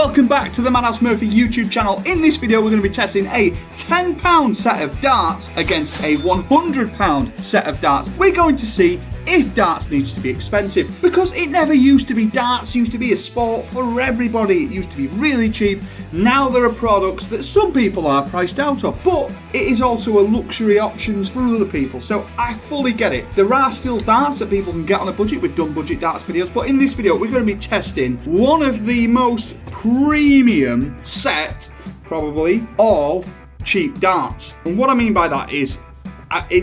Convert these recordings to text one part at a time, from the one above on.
welcome back to the Madhouse Murphy YouTube channel. In this video we're going to be testing a £10 set of darts against a £100 set of darts. We're going to see if darts needs to be expensive, because it never used to be. Darts used to be a sport for everybody. It used to be really cheap. Now there are products that some people are priced out of, but it is also a luxury options for other people, so I fully get it. There are still darts that people can get on a budget. We've done budget darts videos, but in this video we're going to be testing one of the most premium set, probably, of cheap darts. And what I mean by that is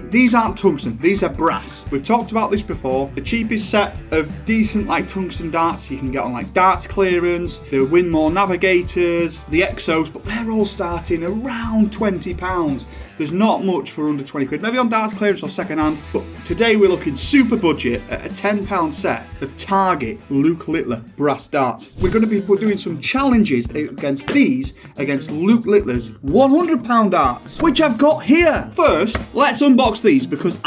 these aren't tungsten, these are brass. We've talked about this before. The cheapest set of decent like tungsten darts you can get on like Darts Clearance, the Winmore Navigators, the Exos, but they're all starting around £20. There's not much for under 20 quid, maybe on Darts Clearance or second hand, but today we're looking super budget at a £10 set of Target Luke Littler brass darts. We're going to be doing some challenges against Luke Littler's £100 darts, which I've got here. First, let's unbox these, because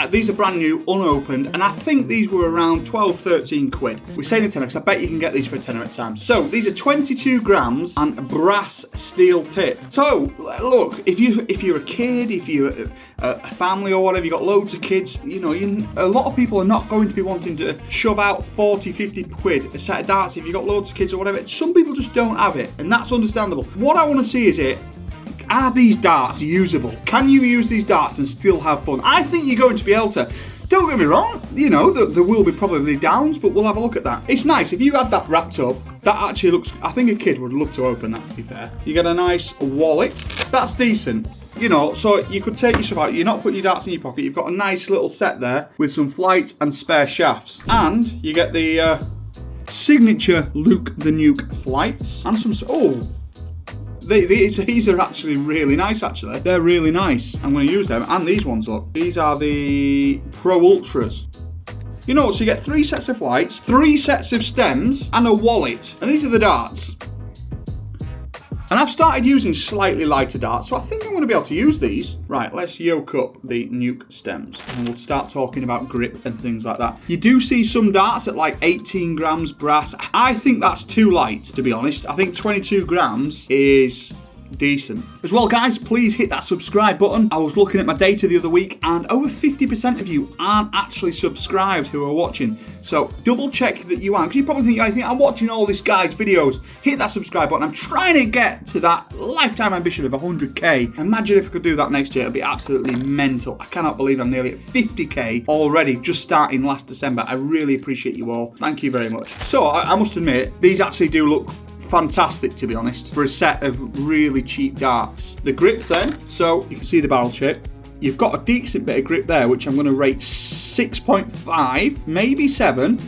these are brand new, unopened, and I think these were around 12-13 quid. We're saying a tenner because I bet you can get these for a tenner at times. So these are 22 grams and brass steel tip. So look, if you're a kid, if you're a family or whatever, you got loads of kids, you know, a lot of people are not going to be wanting to shove out 40-50 quid a set of darts if you've got loads of kids or whatever. Some people just don't have it, and that's understandable. What I want to see is are these darts usable? Can you use these darts and still have fun? I think you're going to be able to. Don't get me wrong, you know, there will be probably downs, but we'll have a look at that. It's nice. If you had that wrapped up, that actually looks, I think a kid would love to open that, to be fair. You get a nice wallet. That's decent. You know, so you could take your stuff out. You're not putting your darts in your pocket. You've got a nice little set there with some flight and spare shafts. And you get the signature Luke the Nuke flights and some, these are actually really nice, actually. They're really nice. I'm going to use them. And these ones, look. These are the Pro Ultras. You know, so you get 3 sets of flights, 3 sets of stems, and a wallet. And these are the darts. And I've started using slightly lighter darts, so I think I'm going to be able to use these. Right, let's yoke up the Nuke stems, and we'll start talking about grip and things like that. You do see some darts at like 18 grams brass. I think that's too light, to be honest. I think 22 grams is decent. As well, guys, please hit that subscribe button. I was looking at my data the other week, and over 50% of you aren't actually subscribed who are watching. So double check that you are, because you probably think I'm watching all this guy's videos. Hit that subscribe button. I'm trying to get to that lifetime ambition of 100k. Imagine if I could do that next year. It'd be absolutely mental. I cannot believe I'm nearly at 50k already, just starting last December. I really appreciate you all. Thank you very much. So I must admit, these actually do look fantastic, to be honest, for a set of really cheap darts. The grip then, so you can see the barrel shape. You've got a decent bit of grip there, which I'm going to rate 6.5, maybe 7.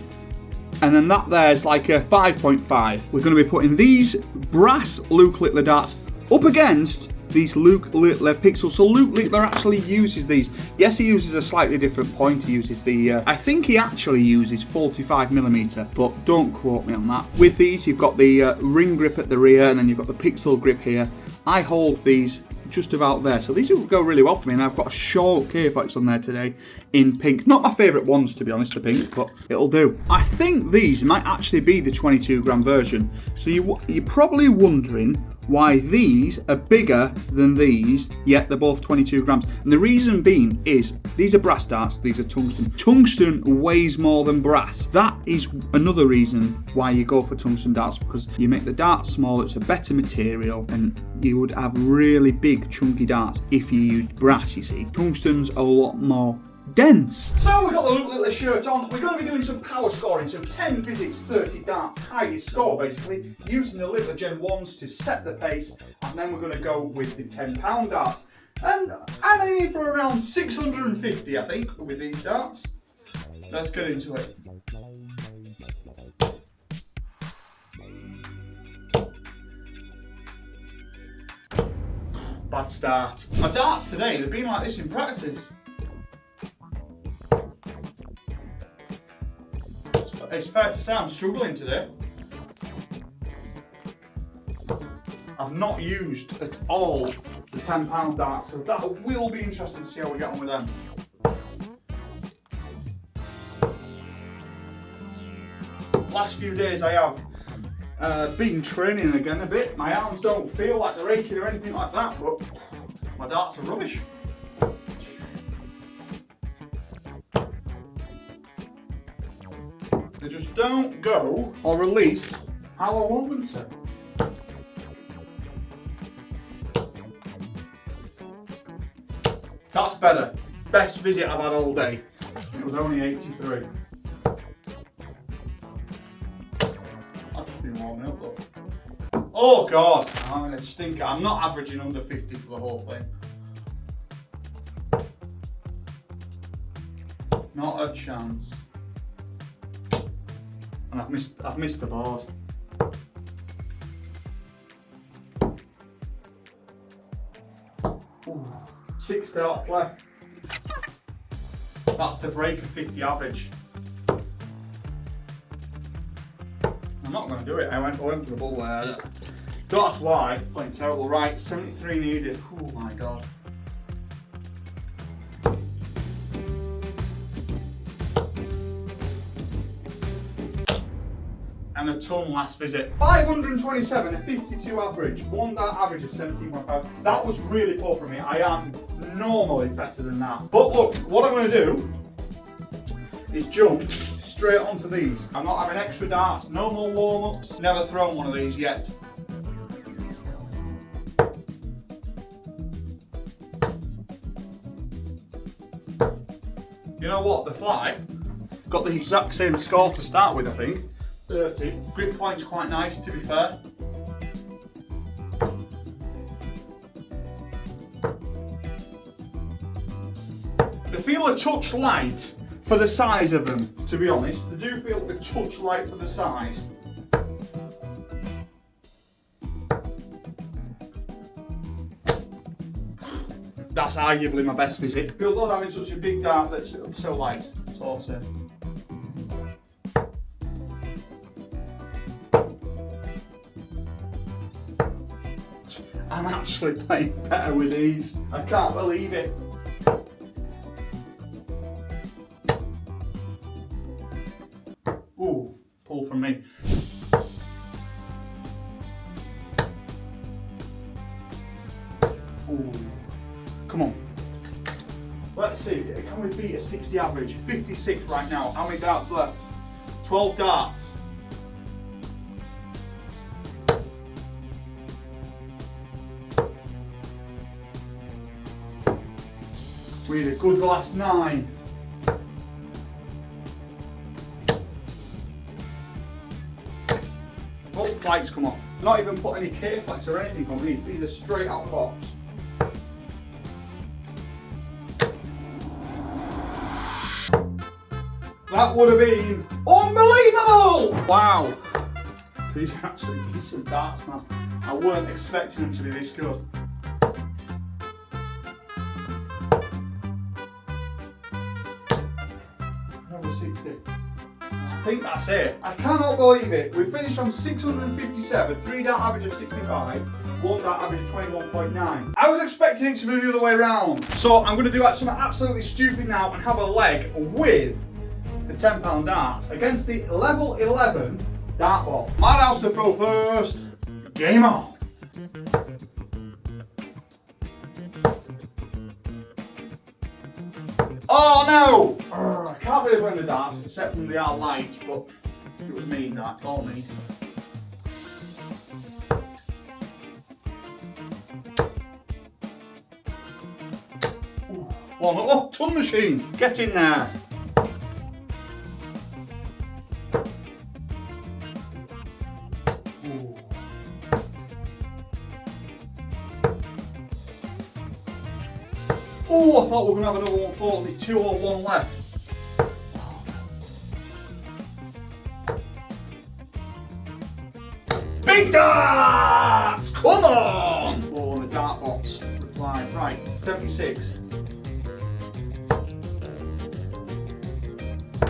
And then that there's like a 5.5. We're going to be putting these brass Luke Littler darts up against these Luke Littler pixels. So Luke Littler actually uses these. Yes, he uses a slightly different point. He uses the, I think he actually uses 45mm, but don't quote me on that. With these, you've got the ring grip at the rear, and then you've got the pixel grip here. I hold these just about there, so these will go really well for me. And I've got a short K-Flex on there today in pink. Not my favourite ones, to be honest, the pink, but it'll do. I think these might actually be the 22 gram version. So you're probably wondering why these are bigger than these, yet they're both 22 grams. And the reason being is these are brass darts, these are tungsten. Tungsten weighs more than brass. That is another reason why you go for tungsten darts, because you make the darts smaller, it's a better material, and you would have really big chunky darts if you used brass, you see. Tungsten's a lot more dense. So we've got the Luke Littler shirt on. We're going to be doing some power scoring, so 10 visits, 30 darts, highest score basically, using the Littler Gen 1s to set the pace, and then we're going to go with the £10 darts. And I'm aiming for around 650, I think, with these darts. Let's get into it. Bad start. My darts today, they've been like this in practice. It's fair to say I'm struggling today. I've not used at all the £10 darts, so that will be interesting to see how we get on with them. Last few days I have Been training again a bit. My arms don't feel like they're aching or anything like that, but my darts are rubbish. They just don't go or release how I want them to. That's better. Best visit I've had all day. It was only 83. I've just been warming up though. Oh God, I'm gonna stink it. I'm not averaging under 50 for the whole thing. Not a chance. And I've missed the board. Ooh, 6 darts left. That's the breaker 50 average. I'm not going to do it. I went for the ball there. Darts wide, playing terrible. Right, 73 needed. Oh my God. And a ton last visit. 527, a 52 average, 1 dart average of 17.5. That was really poor for me. I am normally better than that. But look, what I'm going to do is jump straight onto these. I'm not having extra darts, no more warm-ups. Never thrown one of these yet. You know what, the fly got the exact same score to start with, I think. 30. Grip point's quite nice, to be fair. They feel a touch light for the size of them, to be honest. They do feel a touch light for the size. That's arguably my best visit. Feels odd having such a big dart that's so light. It's awesome. I'm actually playing better with these. I can't believe it. Ooh, pull from me. Ooh, come on. Let's see, can we beat a 60 average? 56 right now. How many darts left? 12 darts. We had a good last 9. Oh, flights come off. Not even put any K-flex or anything on these. These are straight out of the box. That would have been unbelievable! Wow. These are actually decent darts, man. I weren't expecting them to be this good. Another 60. I think that's it. I cannot believe it. We finished on 657, 3 dart average of 65, 1 dart average of 21.9. I was expecting it to be the other way around. So I'm going to do something absolutely stupid now and have a leg with the £10 darts against the level 11 dartbot. Madhouse the Pro first. Game on. Oh no! I can't believe when the darts, except when they are light, but it was me, that's all me. Ooh. Oh, ton machine! Get in there! Ooh. Oh, I thought we were going to have another 140, 2 or 1 left. Big darts! Come on! Oh, the dart box replied. Right, 76.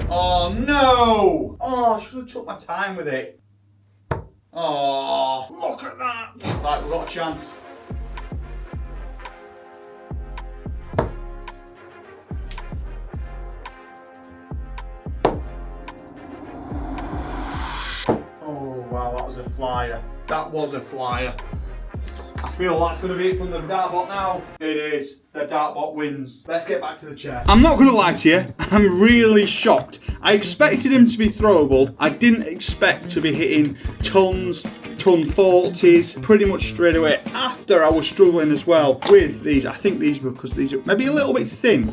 Oh no! Oh, I should have took my time with it. Oh, look at that! Right, we've got a chance. Oh wow, that was a flop. flyer. That was a flyer. I feel that's going to be it from the dartbot now. It is. The dartbot wins. Let's get back to the chair. I'm not going to lie to you. I'm really shocked. I expected him to be throwable. I didn't expect to be hitting tons, ton 40s pretty much straight away after I was struggling as well with these. I think these were because these are maybe a little bit thin.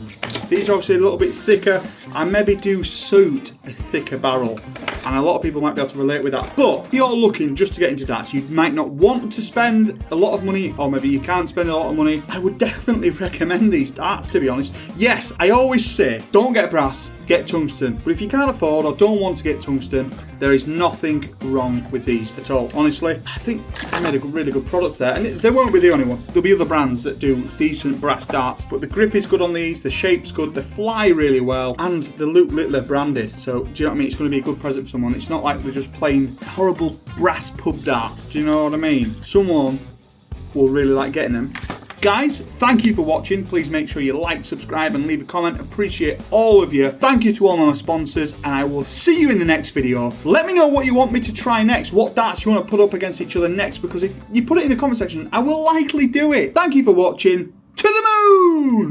These are obviously a little bit thicker. I maybe do suit a thicker barrel. And a lot of people might be able to relate with that. But if you're looking just to get into darts, you might not want to spend a lot of money, or maybe you can't spend a lot of money. I would definitely recommend these darts, to be honest. Yes, I always say, don't get brass, get tungsten. But if you can't afford or don't want to get tungsten, there is nothing wrong with these at all. Honestly, I think I made a really good product there. And they won't be the only one. There'll be other brands that do decent brass darts. But the grip is good on these, the shape's good, they fly really well, and the Luke Littler branded. So, do you know what I mean? It's going to be a good present for someone. It's not like they're just plain horrible brass pub darts. Do you know what I mean? Someone will really like getting them. Guys, thank you for watching. Please make sure you like, subscribe, and leave a comment. Appreciate all of you. Thank you to all my sponsors, and I will see you in the next video. Let me know what you want me to try next, what darts you want to put up against each other next, because if you put it in the comment section, I will likely do it. Thank you for watching. To the moon!